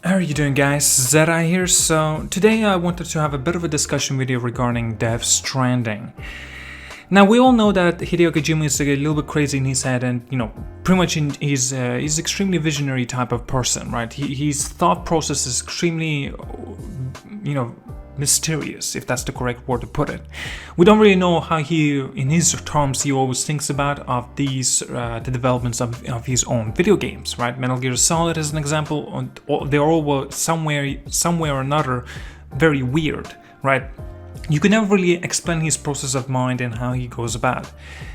How are you doing, guys? Zeta here. So today I wanted to have a bit of a discussion video regarding Death Stranding. Now we all know that Hideo Kojima is a little bit crazy in his head, and pretty much he's extremely visionary type of person, right? His thought process is extremely, mysterious, if that's the correct word to put it. We don't really know how in his terms, he always thinks about the developments of his own video games, right? Metal Gear Solid is an example. They're all somewhere or another very weird, right? You can never really explain his process of mind and how he goes about.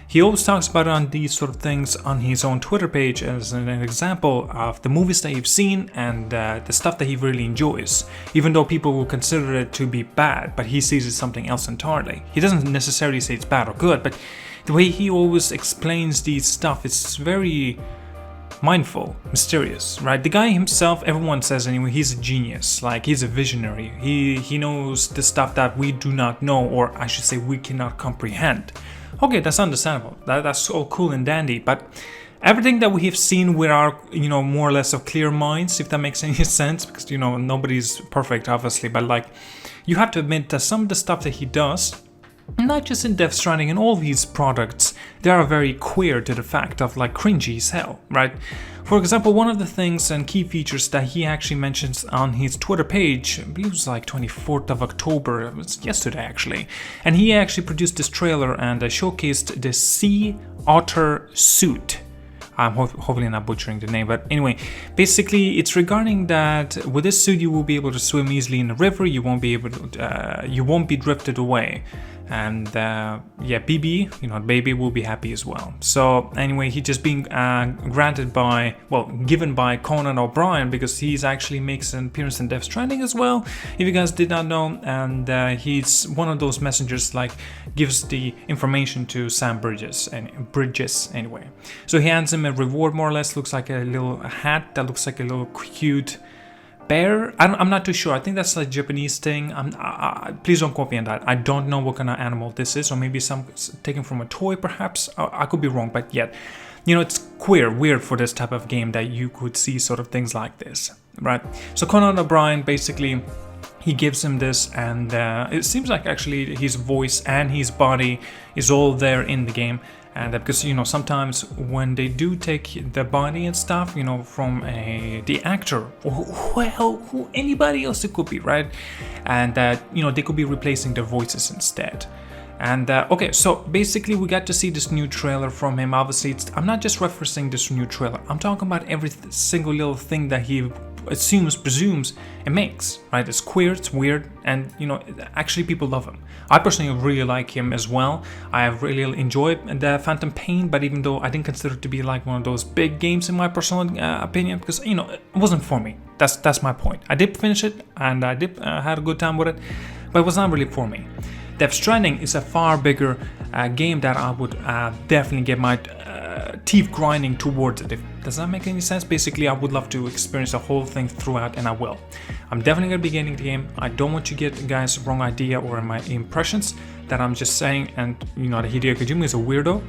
He always talks about on these sort of things on his own Twitter page as an example of the movies that you've seen and the stuff that he really enjoys, even though people will consider it to be bad, but he sees it something else entirely. He doesn't necessarily say it's bad or good, but the way he always explains these stuff is very mindful, mysterious, right? The guy himself, everyone says anyway, he's a genius, like he's a visionary. He knows the stuff that we do not know, or I should say we cannot comprehend. Okay, that's understandable. That's all cool and dandy, but everything that we have seen with our, more or less of clear minds, if that makes any sense, because, nobody's perfect, obviously, but like, you have to admit that some of the stuff that he does, not just in Death Stranding, in all these products, they are very queer to the fact of like cringy as hell, right? For example, one of the things and key features that he actually mentions on his Twitter page, I believe it was like 24th of October, it was yesterday actually, and he actually produced this trailer and showcased the sea otter suit. I'm hopefully not butchering the name, but anyway, basically it's regarding that with this suit you will be able to swim easily in the river. You won't be drifted away, and BB, baby will be happy as well. So anyway, he just being given by Conan O'Brien, because he's actually makes an appearance in Death Stranding as well, if you guys did not know, and he's one of those messengers, like gives the information to Sam Bridges anyway. So he hands him a reward, more or less. Looks like a little hat that looks like a little cute bear. I'm not too sure. I think that's a Japanese thing. Please don't quote me on that. I don't know what kind of animal this is, or maybe some taken from a toy, perhaps. I could be wrong, but yet, it's weird for this type of game that you could see sort of things like this, right? So Conan O'Brien basically, he gives him this, and it seems like actually his voice and his body is all there in the game. And because sometimes when they do take the body and stuff, from the actor or who anybody else it could be, right? And that they could be replacing their voices instead. And okay, so basically we got to see this new trailer from him. Obviously, I'm not just referencing this new trailer. I'm talking about every single little thing that he presumes, and makes, right? It's queer, it's weird, and actually people love him. I personally really like him as well. I have really enjoyed the Phantom Pain, but even though I didn't consider it to be like one of those big games in my personal opinion, because it wasn't for me. That's my point. I did finish it, and I did had a good time with it, but it was not really for me. Death Stranding is a far bigger game that I would definitely get my teeth grinding towards it. Does that make any sense? Basically, I would love to experience the whole thing throughout, and I will. I'm definitely going to be getting the game. I don't want you to get guys wrong idea or my impressions that I'm just saying, and that Hideo Kojima is a weirdo,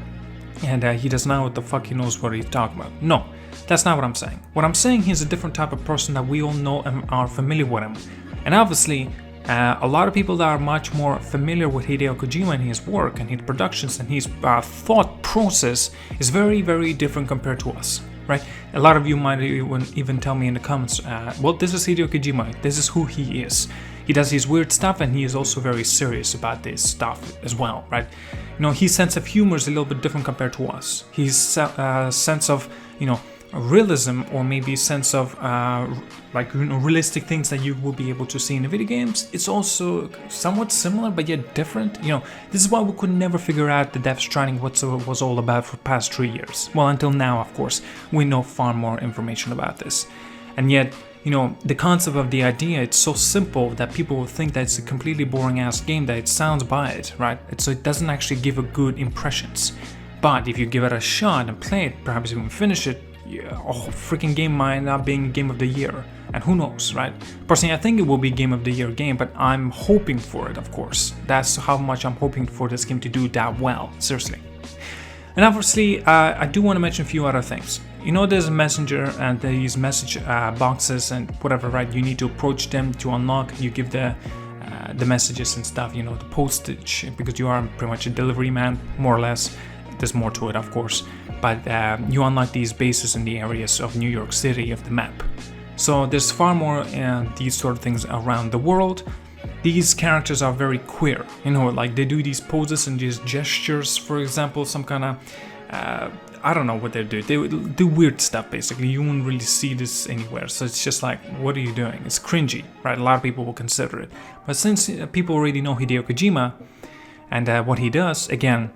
and he does not know what the fuck he knows what he's talking about. No, that's not what I'm saying. What I'm saying, he's a different type of person that we all know and are familiar with him. And obviously, a lot of people that are much more familiar with Hideo Kojima and his work and his productions and his thought process is very, very different compared to us, right? A lot of you might even tell me in the comments, well, this is Hideo Kojima, this is who he is. He does his weird stuff, and he is also very serious about this stuff as well, right? His sense of humor is a little bit different compared to us. His sense of, realism, or maybe sense of realistic things that you will be able to see in the video games, it's also somewhat similar but yet different. This is why we could never figure out the Death Stranding what it was all about for the past 3 years. Well, until now, of course, we know far more information about this, and yet the concept of the idea, it's so simple that people will think that it's a completely boring ass game, that it sounds by it, right? So it doesn't actually give a good impressions. But if you give it a shot and play it, perhaps even finish it, freaking game might not being game of the year, and who knows, right? Personally, I think it will be game of the year game, but I'm hoping for it, of course. That's how much I'm hoping for this game to do that well, seriously. And obviously, I do want to mention a few other things. You know, there's a messenger and these message boxes and whatever, right? You need to approach them to unlock. You give the messages and stuff, you know, the postage, because you are pretty much a delivery man, more or less. There's more to it, of course, but you unlock these bases in the areas of New York City of the map. So there's far more these sort of things around the world. These characters are very queer, you know, like they do these poses and these gestures, for example, some kind of, I don't know what they do. They do weird stuff, basically. You won't really see this anywhere. So it's just like, what are you doing? It's cringy, right? A lot of people will consider it. But since people already know Hideo Kojima and what he does, again,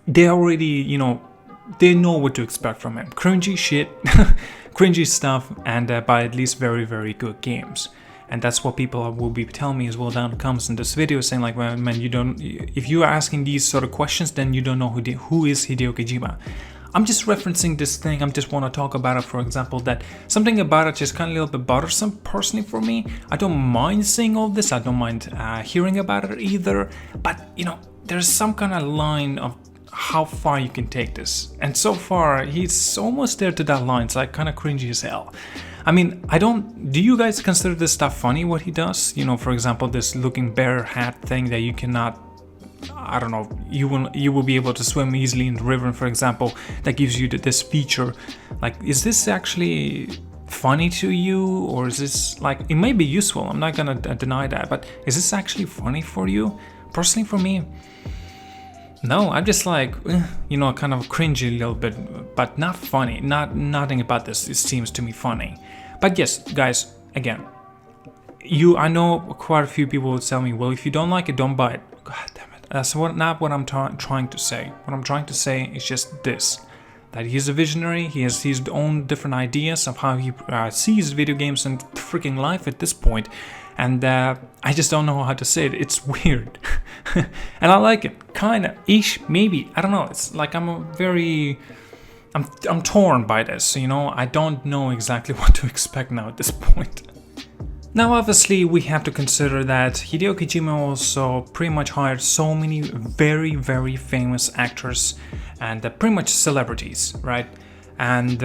they already, you know, they know what to expect from him. Cringy shit, cringy stuff, and by at least very, very good games. And that's what people will be telling me as well down in the comments in this video, saying like, well, man, you don't, if you are asking these sort of questions, then you don't know who is Hideo Kojima. I'm just referencing this thing. I just want to talk about it, for example, that something about it just kind of a little bit bothersome personally for me. I don't mind seeing all this. I don't mind hearing about it either. But, you know, there's some kind of line of how far you can take this. And so far, he's almost there to that line. It's like kind of cringy as hell. I mean, do you guys consider this stuff funny, what he does? You know, for example, this looking bear hat thing that you cannot, I don't know, you will be able to swim easily in the river, for example, that gives you this feature. Like, is this actually funny to you, or is this like, it may be useful, I'm not gonna deny that, but is this actually funny for you? Personally, for me, no. I'm just like, you know, kind of cringy a little bit, but not funny. Nothing about this seems to me funny. But yes, guys, again, I know quite a few people will tell me, well, if you don't like it, don't buy it. God damn it. That's not what I'm trying to say. What I'm trying to say is just this, that he's a visionary. He has his own different ideas of how he sees video games and freaking life at this point. And I just don't know how to say it. It's weird. And I like it. Kinda. Ish. Maybe. I don't know. It's like I'm torn by this, you know. I don't know exactly what to expect now at this point. Now, obviously, we have to consider that Hideo Kojima also pretty much hired so many very, very famous actors and pretty much celebrities, right? And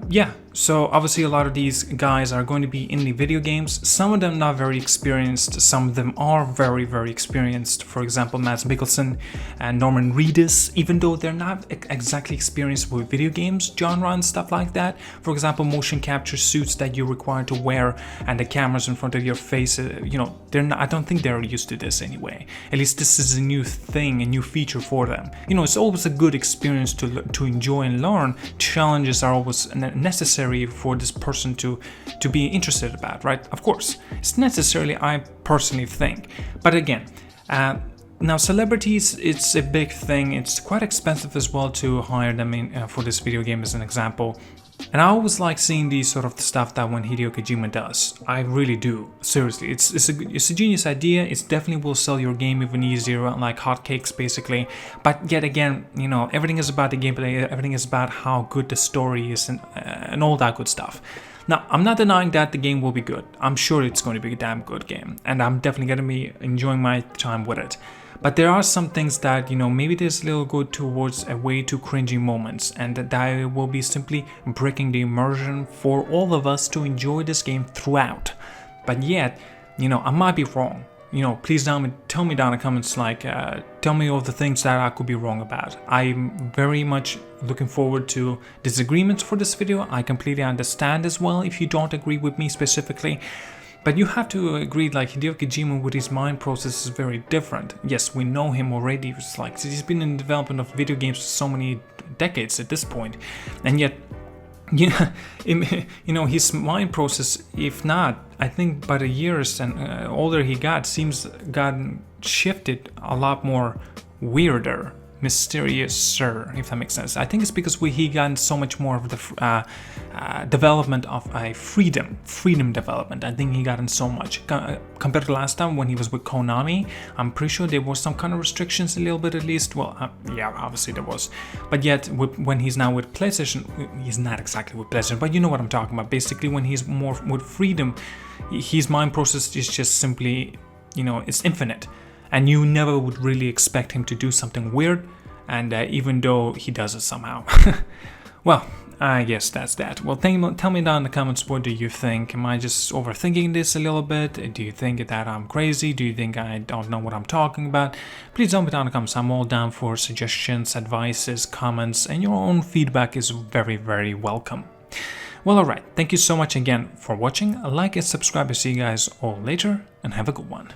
yeah, so obviously a lot of these guys are going to be in the video games. Some of them not very experienced, some of them are very, very experienced. For example, Mads Mikkelsen and Norman Reedus, even though they're not exactly experienced with video games genre and stuff like that. For example, motion capture suits that you're required to wear and the cameras in front of your face, you know, I don't think they're used to this anyway. At least this is a new thing, a new feature for them. You know, it's always a good experience to enjoy and learn. Challenges are always necessary for this person to be interested about, right? Of course, it's necessarily, I personally think. But again, now celebrities, it's a big thing. It's quite expensive as well to hire them in for this video game, as an example. And I always like seeing these sort of stuff that when Hideo Kojima does. I really do. Seriously, it's a genius idea. It definitely will sell your game even easier, like hotcakes, basically. But yet again, you know, everything is about the gameplay. Everything is about how good the story is and all that good stuff. Now, I'm not denying that the game will be good. I'm sure it's going to be a damn good game, and I'm definitely going to be enjoying my time with it. But there are some things that, you know, maybe there's a little go towards a way too cringy moments, and that will be simply breaking the immersion for all of us to enjoy this game throughout. But yet, you know, I might be wrong. You know, please tell me down in the comments, like, tell me all the things that I could be wrong about. I'm very much looking forward to disagreements for this video. I completely understand as well if you don't agree with me specifically. But you have to agree, like, Hideo Kojima with his mind process is very different. Yes, we know him already. It's like, he's been in the development of video games for so many decades at this point. And yet, you know, his mind process, if not, I think by the years and older he got, seems gotten shifted a lot more weirder, mysteriouser, if that makes sense. I think it's because he got so much more of the development of a freedom development. I think he got in so much compared to last time when he was with Konami. I'm pretty sure there was some kind of restrictions, a little bit at least. Well, yeah, obviously there was, but yet when he's now with PlayStation, he's not exactly with PlayStation, but you know what I'm talking about. Basically, when he's more with freedom, his mind process is just simply, you know, it's infinite. And you never would really expect him to do something weird, and even though he does it somehow. Well, I guess that's that. Well, tell me down in the comments, what do you think? Am I just overthinking this a little bit? Do you think that I'm crazy? Do you think I don't know what I'm talking about? Please tell me down in the comments. I'm all down for suggestions, advices, comments, and your own feedback is very, very welcome. Well, alright. Thank you so much again for watching. Like and subscribe. I'll see you guys all later, and have a good one.